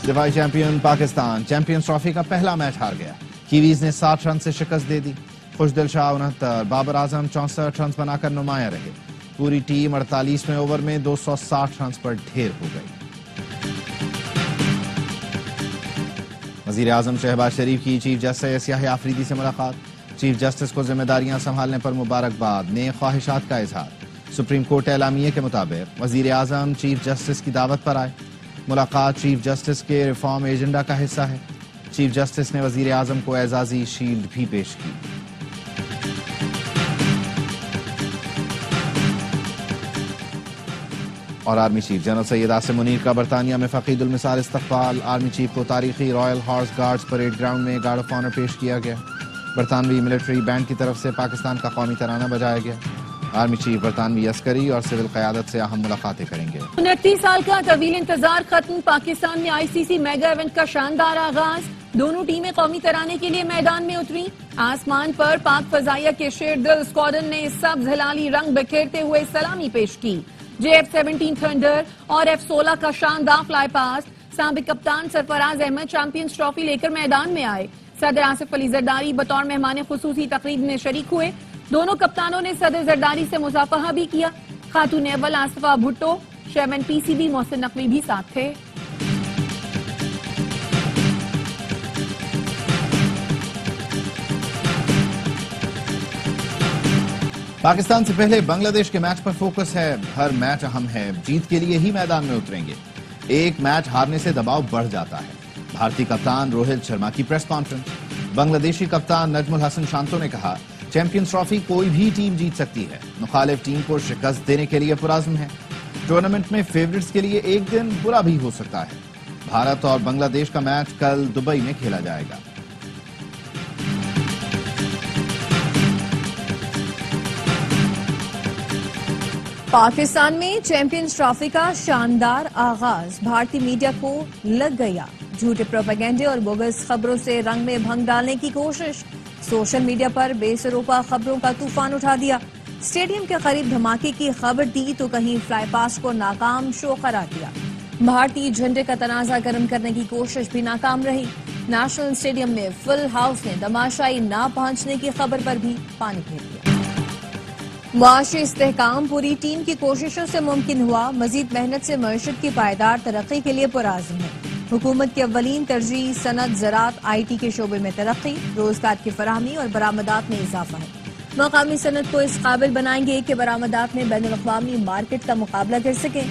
دفاعی champion Pakistan champions trophy کا پہلا میچ ہار گیا. کیویز نے 60 رن سے شکست دے دی. خوشدل شاہ 69, بابر اعظم 64 رنز بنا کر نمایاں رہے. پوری ٹیم 48ویں اوور میں 260 رنز پر ڈھیر ہو گئی. وزیر اعظم شہباز شریف کی چیف جسٹس یحییٰ آفریدی سے ملاقات. چیف جسٹس کو ذمہ داریاں سنبھالنے پر مبارکباد, نیک خواہشات کا اظہار. سپریم کورٹ اعلامیے کے مطابق وزیر اعظم چیف جسٹس کی دعوت پر آئے. ملاقات چیف جسٹس کے ریفارم ایجنڈا کا حصہ ہے. چیف جسٹس نے وزیر اعظم کو اعزازی شیلڈ بھی پیش کی. اور army chief general Syed Asim Munir کا برطانیہ میں فقید المثال استقبال. آرمی چیف کو تاریخی royal horse guards parade ground میں گارڈ آف آنر پیش کیا گیا. برطانوی ملٹری بینڈ کی طرف سے پاکستان کا قومی ترانہ بجایا گیا. آرمی چیف برطانوی عسکری اور سول قیادت سے اہم ملاقاتیں کریں گے. 29 سال کا طویل انتظار ختم. پاکستان میں ICC میگا ایونٹ کا شاندار آغاز. دونوں ٹیمیں قومی ترانے کے لیے میدان میں اتری. آسمان پر پاک فضائیہ کے شیر دل اسکواڈن نے سبز ہلالی رنگ بکھیرتے ہوئے سلامی پیش کی. JF-17 تھنڈر اور F-16 کا شاندار فلائی پاسٹ. سابق کپتان سرفراز احمد چیمپئنز ٹرافی لے کر میدان میں آئے. صدر آصف علی زرداری بطور مہمان خصوصی تقریب میں شریک ہوئے. دونوں کپتانوں نے صدر زرداری سے مصافحہ بھی کیا. خاتون اول آصفہ بھٹو, چیئرمین PCB محسن نقوی بھی ساتھ تھے. پاکستان سے پہلے بنگلہ دیش کے میچ پر فوکس ہے. ہر میچ اہم ہے, جیت کے لیے ہی میدان میں اتریں گے. ایک میچ ہارنے سے دباؤ بڑھ جاتا ہے. بھارتی کپتان روہت شرما کی پریس کانفرنس. بنگلہ دیشی کپتان نجم الحسن شانتو نے کہا چیمپئنز ٹرافی کوئی بھی ٹیم جیت سکتی ہے. مخالف ٹیم کو شکست دینے کے لیے پرعزم ہے. ٹورنامنٹ میں فیورٹس کے لیے ایک دن برا بھی ہو سکتا ہے. بھارت اور بنگلہ دیش کا میچ کل دبئی میں کھیلا جائے گا. پاکستان میں چیمپئنز ٹرافی کا شاندار آغاز. بھارتی میڈیا کو لگ گیا جھوٹے پروپیگنڈے اور بوگس خبروں سے رنگ میں بھنگ ڈالنے کی کوشش. سوشل میڈیا پر بے سروپا خبروں کا طوفان اٹھا دیا. اسٹیڈیم کے قریب دھماکے کی خبر دی تو کہیں فلائی پاسٹ کو ناکام شو قرار دیا. بھارتی جھنڈے کا تنازع گرم کرنے کی کوشش بھی ناکام رہی. نیشنل اسٹیڈیم میں فل ہاؤس نے تماشائی نہ پہنچنے کی خبر پر بھی پانی پھیر دیا. معاشی استحکام پوری ٹیم کی کوششوں سے ممکن ہوا. مزید محنت سے معیشت کی پائیدار ترقی کے لیے پرعزم ہے. حکومت کی اولین ترجیح صنعت, زراعت, IT کے شعبے میں ترقی, روزگار کی فراہمی اور برآمدات میں اضافہ ہے. مقامی صنعت کو اس قابل بنائیں گے کہ برآمدات میں بین الاقوامی مارکیٹ کا مقابلہ کر سکیں.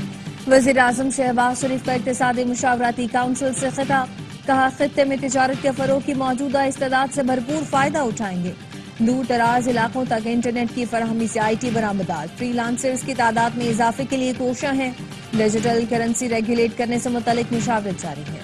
وزیر اعظم شہباز شریف کا اقتصادی مشاورتی کونسل سے خطاب. کہا خطے میں تجارت کے فروغ کی موجودہ استعداد سے بھرپور فائدہ اٹھائیں گے. دور دراز علاقوں تک انٹرنیٹ کی فراہمی سے IT برآمدات. فری لانسرز کی تعداد میں اضافے کے لیے کوشاں ہیں. ڈیجیٹل کرنسی ریگولیٹ کرنے سے متعلق مشاورت جاری ہے.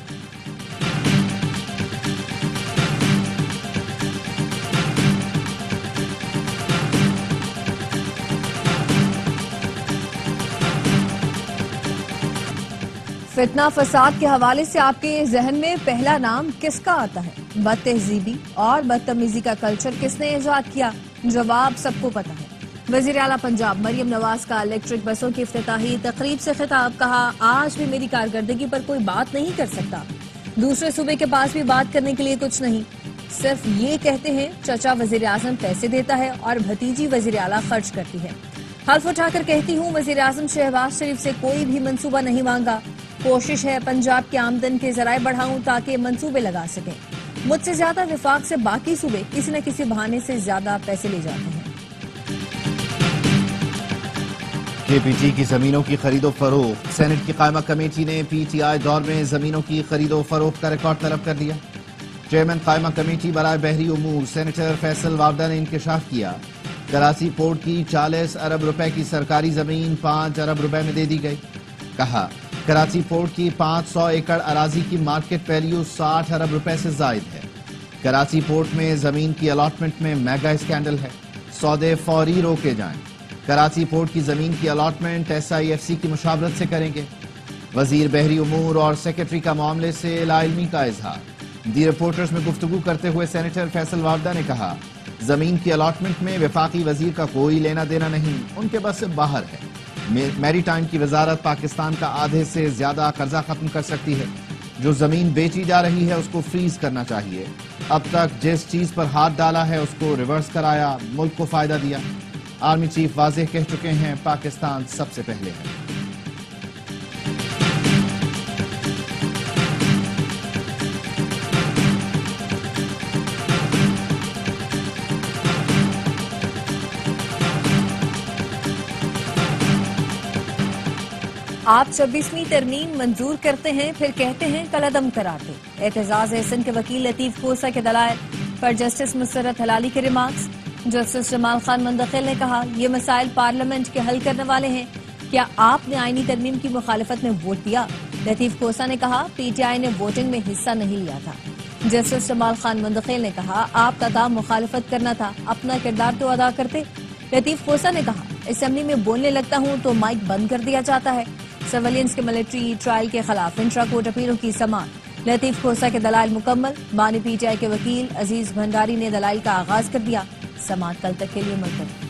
فتنہ فساد کے حوالے سے آپ کے ذہن میں پہلا نام کس کا آتا ہے؟ بد تہذیبی اور بدتمیزی کا کلچر کس نے ایجاد کیا؟ جواب سب کو پتہ ہے. وزیر اعلیٰ پنجاب مریم نواز کا الیکٹرک بسوں کی افتتاحی تقریب سے خطاب. کہا آج بھی میری کارکردگی پر کوئی بات نہیں کر سکتا. دوسرے صوبے کے پاس بھی بات کرنے کے لیے کچھ نہیں. صرف یہ کہتے ہیں چچا وزیر اعظم پیسے دیتا ہے اور بھتیجی وزیر اعلیٰ خرچ کرتی ہے. حلف اٹھا کر کہتی ہوں وزیر اعظم شہباز شریف سے کوئی بھی منصوبہ نہیں مانگا. کوشش ہے پنجاب کی آمدن کے ذرائع بڑھاؤں تاکہ منصوبے لگا سکیں. مجھ سے زیادہ وفاق سے باقی صوبے کسی نہ کسی بہانے سے زیادہ پیسے لے جاتے ہیں. KPT کی زمینوں کی خرید و فروخت. سینٹ کی قائمہ کمیٹی نے PTI دور میں زمینوں کی خرید و فروخت کا ریکارڈ طلب کر لیا. چیئرمین قائمہ کمیٹی برائے بحری امور سینیٹر فیصل وابڈا نے انکشاف کیا. کراچی پورٹ کی 40 ارب روپے کی سرکاری زمین 5 ارب روپے میں دے دی گئی. کہا کراچی پورٹ کی 500 ایکڑ اراضی کی مارکیٹ ویلیو 60 ارب روپے سے زائد ہے. کراچی پورٹ میں زمین کی الاٹمنٹ میں میگا اسکینڈل ہے. سودے فوری روکے جائیں. کراچی پورٹ کی زمین کی الاٹمنٹ SIFC کی مشاورت سے کریں گے. وزیر بحری امور اور سیکرٹری کا معاملے سے لا علمی کا اظہار. دی رپورٹرز میں گفتگو کرتے ہوئے سینیٹر فیصل وابڈا نے کہا زمین کی الاٹمنٹ میں وفاقی وزیر کا کوئی لینا دینا نہیں, ان کے بس سے باہر ہے. میری ٹائم کی وزارت پاکستان کا آدھے سے زیادہ قرضہ ختم کر سکتی ہے. جو زمین بیچی جا رہی ہے اس کو فریز کرنا چاہیے. اب تک جس چیز پر ہاتھ ڈالا ہے اس کو ریورس کرایا, ملک کو فائدہ دیا. آرمی چیف واضح کہہ چکے ہیں پاکستان سب سے پہلے ہے. آپ 26ویں ترمیم منظور کرتے ہیں پھر کہتے ہیں کل عدم کراتے. اعتزاز احسن کے وکیل لطیف کھوسہ کے دلائل پر جسٹس مسرت ہلالی کے ریمارکس. جسٹس جمال خان مندخل نے کہا یہ مسائل پارلیمنٹ کے حل کرنے والے ہیں, کیا آپ نے آئینی ترمیم کی مخالفت میں ووٹ دیا؟ لطیف کھوسہ نے کہا پی ٹی آئی نے ووٹنگ میں حصہ نہیں لیا تھا. جسٹس جمال خان مندخل نے کہا آپ کا کام مخالفت کرنا تھا, اپنا کردار تو ادا کرتے. لطیف کھوسہ نے کہا اسمبلی میں بولنے لگتا ہوں تو مائک بند کر دیا جاتا ہے. سیویلینز کے ملٹری ٹرائل کے خلاف انٹرا کورٹ اپیلوں کی سماعت. لطیف کھوسہ کے دلائل مکمل. بانی پی ٹی آئی کے وکیل عزیز بھنڈاری نے دلائل کا آغاز کر دیا. سماعت کل تک کے لیے ملتوی.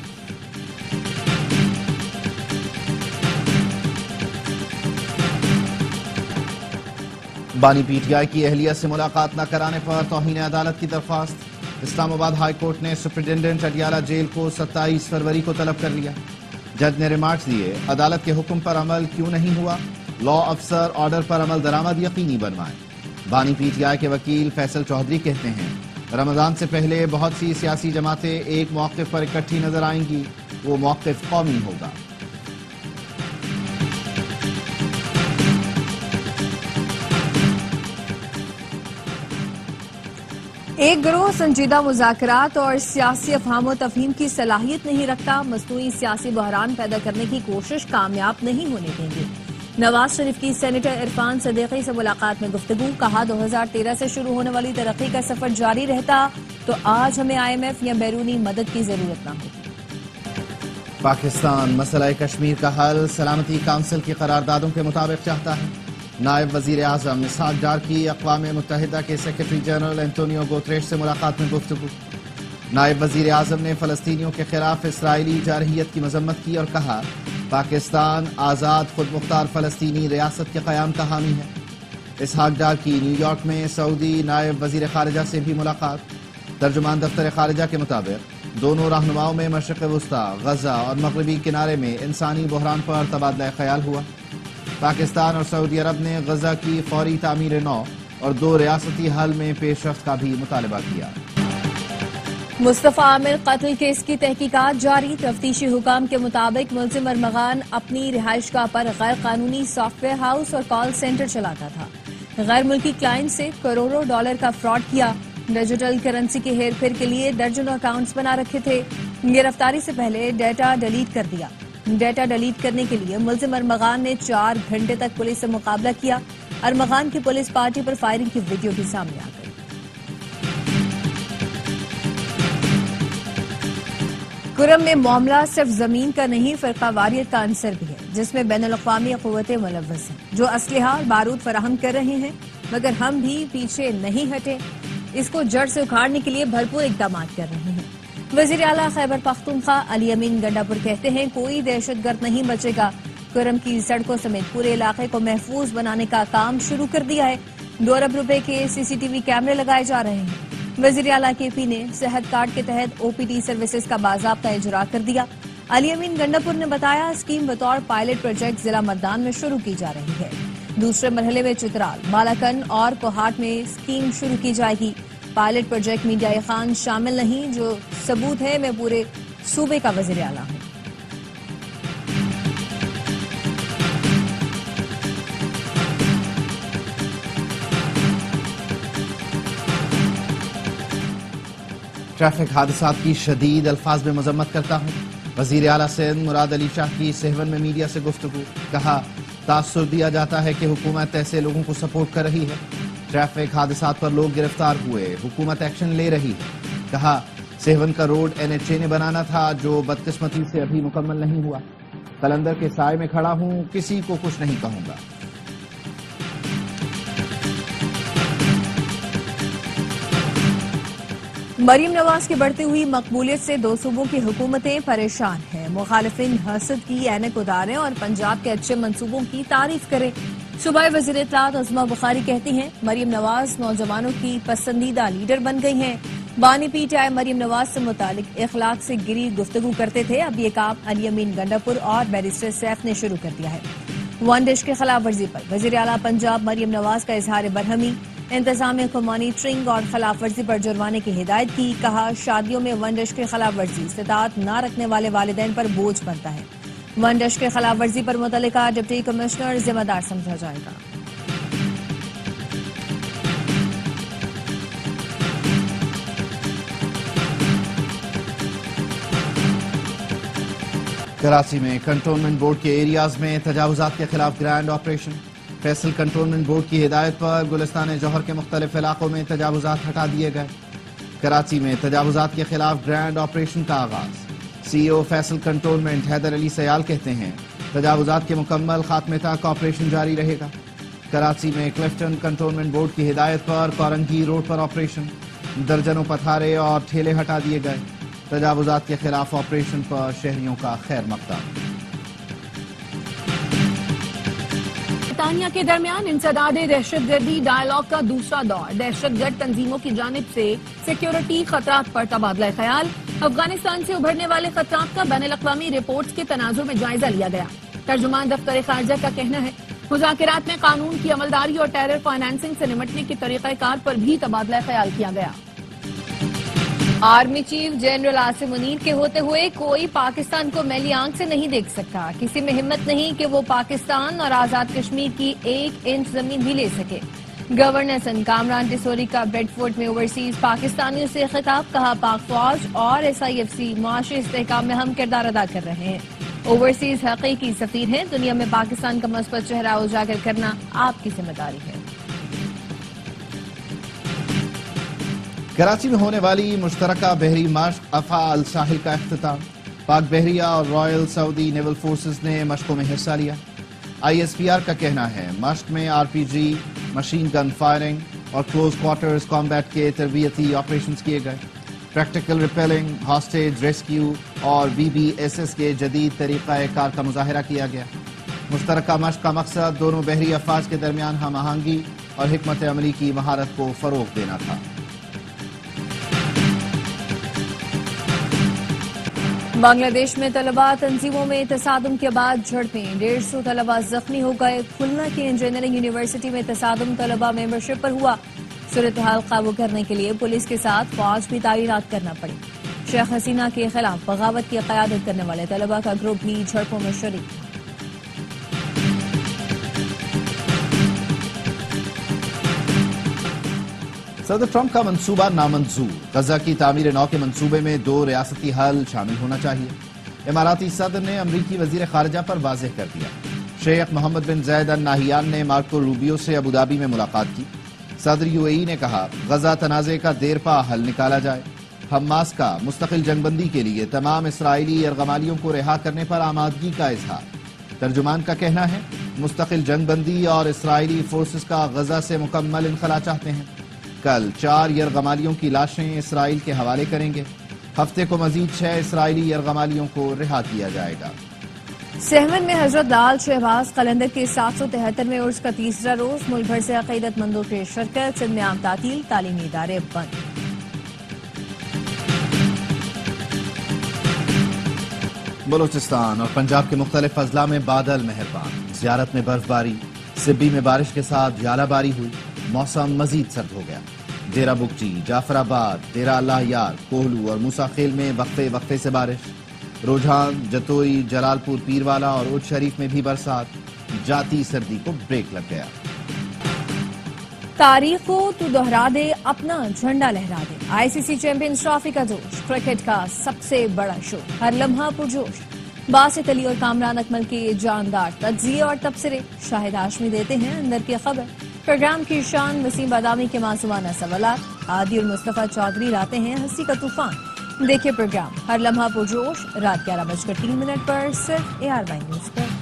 بانی پی ٹی آئی کی اہلیہ سے ملاقات نہ کرانے پر توہین عدالت کی درخواست. اسلام آباد ہائی کورٹ نے سپرنٹینڈنٹ اڈیالہ جیل کو 27 فروری کو طلب کر لیا. جج نے ریمارکس دیے عدالت کے حکم پر عمل کیوں نہیں ہوا, لا افسر آرڈر پر عمل درآمد یقینی بنوائیں. بانی پی ٹی آئی کے وکیل فیصل چودھری کہتے ہیں رمضان سے پہلے بہت سی سیاسی جماعتیں ایک موقف پر اکٹھی نظر آئیں گی, وہ موقف قومی ہوگا. ایک گروہ سنجیدہ مذاکرات اور سیاسی افہام و تفہیم کی صلاحیت نہیں رکھتا, مصنوعی سیاسی بحران پیدا کرنے کی کوشش کامیاب نہیں ہونے دیں گے. نواز شریف کی سینیٹر عرفان صدیقی سے ملاقات میں گفتگو. کہا 2013 سے شروع ہونے والی ترقی کا سفر جاری رہتا تو آج ہمیں آئی ایم ایف یا بیرونی مدد کی ضرورت نہ ہوتی. پاکستان مسئلہ کشمیر کا حل سلامتی کونسل کی قراردادوں کے مطابق چاہتا ہے. نائب وزیر اعظم اسحاق ڈار کی اقوام متحدہ کے سیکرٹری جنرل انٹونیو گوتریش سے ملاقات میں گفتگو. نائب وزیر اعظم نے فلسطینیوں کے خلاف اسرائیلی جارحیت کی مذمت کی اور کہا پاکستان آزاد خود مختار فلسطینی ریاست کے قیام کا حامی ہے. اسحاق ڈار کی نیو یارک میں سعودی نائب وزیر خارجہ سے بھی ملاقات. ترجمان دفتر خارجہ کے مطابق دونوں رہنماؤں میں مشرق وسطی, غزہ اور مغربی کنارے میں انسانی بحران پر تبادلہ خیال ہوا. پاکستان اور سعودی عرب نے غزہ کی فوری تعمیر نو اور 2 ریاستی حل میں پیش رفت کا بھی مطالبہ کیا. مصطفیٰ عامر قتل کیس کی تحقیقات جاری. تفتیشی حکام کے مطابق ملزم ارمغان اپنی رہائش گاہ پر غیر قانونی سافٹ ویئر ہاؤس اور کال سینٹر چلاتا تھا. غیر ملکی کلائنٹ سے کروڑوں ڈالر کا فراڈ کیا. ڈیجیٹل کرنسی کے ہیر پھیر کے لیے درجنوں اکاؤنٹس بنا رکھے تھے. گرفتاری سے پہلے ڈیٹا ڈیلیٹ کر دیا. ڈیٹا ڈیلیٹ کرنے کے لیے ملزم ارمغان نے 4 گھنٹے تک پولیس سے مقابلہ کیا. ارمغان کی پولیس پارٹی پر فائرنگ کی ویڈیو بھی سامنے آ گئی. کرم میں معاملہ صرف زمین کا نہیں فرقہ واریت کا عنصر بھی ہے, جس میں بین الاقوامی قوتیں ملوث ہیں جو اسلحہ اور بارود فراہم کر رہے ہیں, مگر ہم بھی پیچھے نہیں ہٹے. اس کو جڑ سے اکھاڑنے کے لیے بھرپور اقدامات کر رہے ہیں. وزیر اعلیٰ خیبر پختونخوا علی امین گنڈاپور کہتے ہیں کوئی دہشت گرد نہیں بچے گا. کرم کی سڑکوں سمیت پورے علاقے کو محفوظ بنانے کا کام شروع کر دیا ہے. 2 ارب روپے کے CCTV کیمرے لگائے جا رہے ہیں. وزیر اعلیٰ کے پی نے صحت کارڈ کے تحت OPD سروسز کا باضابطہ اجرا کر دیا. علی امین گنڈاپور نے بتایا اسکیم بطور پائلٹ پروجیکٹ ضلع مردان میں شروع کی جا رہی ہے. دوسرے مرحلے میں چترال, بالاکن اور کوہاٹ میں اسکیم شروع کی جائے گی. پائلٹ پروجیکٹ میڈیا خان شامل نہیں, جو ثبوت ہے میں پورے صوبے کا وزیر اعلیٰ ہوں. ٹریفک حادثات کی شدید الفاظ میں مذمت کرتا ہوں. وزیر اعلیٰ سندھ مراد علی شاہ کی سہون میں میڈیا سے گفتگو. کہا تاثر دیا جاتا ہے کہ حکومت ایسے لوگوں کو سپورٹ کر رہی ہے. ٹریفک حادثات پر لوگ گرفتار ہوئے, حکومت ایکشن لے رہی ہے. کہا سہون کا روڈ NHA نے بنانا تھا جو بدقسمتی سے ابھی مکمل نہیں ہوا. قلندر کے سائے میں کھڑا ہوں, کسی کو کچھ نہیں کہوں گا. مریم نواز کی بڑھتی ہوئی مقبولیت سے 2 صوبوں کی حکومتیں پریشان ہیں. مخالفین حسد کی اینک اتاریں اور پنجاب کے اچھے منصوبوں کی تعریف کریں. صوبائی وزیر اطلاعات عظمہ بخاری کہتی ہیں مریم نواز نوجوانوں کی پسندیدہ لیڈر بن گئی ہیں۔ بانی P T I Maryam Nawaz سے متعلق اخلاق سے گری گفتگو کرتے تھے، اب یہ کام علی امین گنڈاپور اور بیرسٹر سیف نے شروع کر دیا ہے۔ ون ڈش کی خلاف ورزی پر وزیر اعلیٰ پنجاب مریم نواز کا اظہار برہمی، انتظامیہ کو مانیٹرنگ اور خلاف ورزی پر جرمانے کی ہدایت کی، کہا شادیوں میں ون ڈش کی خلاف ورزی استطاعت نہ رکھنے والے والدین پر بوجھ بنتا ہے۔ ون ڈش کے خلاف ورزی پر متعلقہ ڈپٹی کمشنر ذمہ دار سمجھا جائے گا۔ کراچی میں کنٹونمنٹ بورڈ کے ایریاز میں تجاوزات کے خلاف grand operation, Faisal cantonment board کی ہدایت پر گلستان جوہر کے مختلف علاقوں میں تجاوزات ہٹا دیے گئے۔ کراچی میں تجاوزات کے خلاف گرینڈ آپریشن کا آغاز۔ سی ای او فیصل کنٹونمنٹ حیدر علی سیال کہتے ہیں تجاوزات کے مکمل خاتمے تک آپریشن جاری رہے گا۔ کراچی میں کلفٹن کنٹونمنٹ بورڈ کی ہدایت پر کورنگی روڈ پر آپریشن، درجنوں پتھارے اور ٹھیلے ہٹا دیے گئے۔ تجاوزات کے خلاف آپریشن پر شہریوں کا خیر مقدم۔ برطانیہ کے درمیان انسداد دہشت گردی ڈائیلاگ کا دوسرا دور، دہشت گرد تنظیموں کی جانب سے سیکیورٹی خطرات پر تبادلہ خیال، افغانستان سے ابھرنے والے خطرات کا بین الاقوامی رپورٹس کے تناظر میں جائزہ لیا گیا۔ ترجمان دفتر خارجہ کا کہنا ہے مذاکرات میں قانون کی عملداری اور ٹیرر فائنانسنگ سے نمٹنے کے طریقہ کار پر بھی تبادلہ خیال کیا گیا۔ Army chief general Asim Munir کے ہوتے ہوئے کوئی پاکستان کو میلی آنکھ سے نہیں دیکھ سکتا، کسی میں ہمت نہیں کہ وہ پاکستان اور آزاد کشمیر کی 1 انچ زمین بھی لے سکے۔ گورنر سندھ کامران ٹیسوری کا بریڈ فورٹ میں اوورسیز پاکستانیوں سے خطاب، کہا پاک فوج اور SIFC معاشی استحکام میں اہم کردار ادا کر رہے ہیں۔ اوورسیز حقیقی سفیر ہیں، دنیا میں پاکستان کا مثبت چہرہ اجاگر کرنا آپ کی ذمہ داری ہے۔ کراچی میں ہونے والی مشترکہ بحری مشق افعال ساحل کا اختتام، پاک بحریہ اور رائل سعودی نیول فورسز نے مشقوں میں حصہ لیا۔ ISPR کا کہنا ہے مشق میں RPG، مشین گن فائرنگ اور کلوز کوارٹرز کامبیٹ کے تربیتی آپریشنز کیے گئے۔ پریکٹیکل ریپیلنگ، ہاسٹیج ریسکیو اور BBSS کے جدید طریقہ کار کا مظاہرہ کیا گیا۔ مشترکہ مشق کا مقصد دونوں بحری افواج کے درمیان ہم آہنگی اور حکمت عملی کی مہارت کو فروغ دینا تھا۔ بنگلہ دیش میں طلباء تنظیموں میں تصادم کے بعد جھڑپیں، 150 طلباء زخمی ہو گئے۔ کھلنا کی انجینئرنگ یونیورسٹی میں تصادم طلباء ممبرشپ پر ہوا، صورتحال قابو کرنے کے لیے پولیس کے ساتھ فوج بھی تعینات کرنا پڑی۔ شیخ حسینہ کے خلاف بغاوت کی قیادت کرنے والے طلباء کا گروپ بھی جھڑپوں میں شریک تھا۔ صدر ٹرمپ کا منصوبہ نامنظور، غزہ کی تعمیر نو کے منصوبے میں 2 ریاستی حل شامل ہونا چاہیے۔ اماراتی صدر نے امریکی وزیر خارجہ پر واضح کر دیا۔ شیخ محمد بن زاید ال نہیان نے مارکو روبیو سے ابوظہبی میں ملاقات کی۔ صدر UAE نے کہا غزہ تنازع کا دیر پا حل نکالا جائے۔ حماس کا مستقل جنگ بندی کے لیے تمام اسرائیلی یرغمالیوں کو رہا کرنے پر آمادگی کا اظہار۔ ترجمان کا کہنا ہے مستقل جنگ بندی اور اسرائیلی فورسز کا غزہ سے مکمل انخلا چاہتے ہیں۔ کل 4 یرغمالیوں کی لاشیں اسرائیل کے حوالے کریں گے۔ ہفتے کو مزید 6 اسرائیلی یرغمالیوں کو رہا کیا جائے گا۔ سہمن میں حضرت لال شہباز قلندر کے 773ویں عرس کا تیسرا روز، ملک بھر سے عقیدت مندوں کی شرکت، سندھ میں عام تعطیل، تعلیمی ادارے بند۔ بلوچستان اور پنجاب کے مختلف اضلاع میں بادل مہربان، زیارت میں برف باری، سبی میں بارش کے ساتھ ژالہ باری ہوئی، موسم مزید سرد ہو گیا۔ ڈیرہ بگٹی، جعفر آباد، ڈیرہ اللہ یار، کوہلو اور موسیٰ خیل میں وقفے وقفے سے بارش، روجھان، جتوئی، جلال پور، پیروالا اور اود شریف میں بھی برسات، جاتی سردی کو بریک لگ گیا۔ تاریخ کو تو دہرا دے، اپنا جھنڈا لہرا دے۔ ICC چیمپئنز ٹرافی کا جوش، کرکٹ کا سب سے بڑا شو، ہر لمحہ پرجوش۔ باسط علی اور کامران اکمل کے جاندار تجزیے اور تبصرے، شاہد ہاشمی دیتے ہیں اندر کی خبر۔ پروگرام کی شان، وسیم بادامی کے معصومانہ سوالات، عادی اور مصطفیٰ چودھری لاتے ہیں ہنسی کا طوفان۔ دیکھیے پروگرام ہر لمحہ پرجوش، رات 11:03 پر صرف ARY نیوز پر۔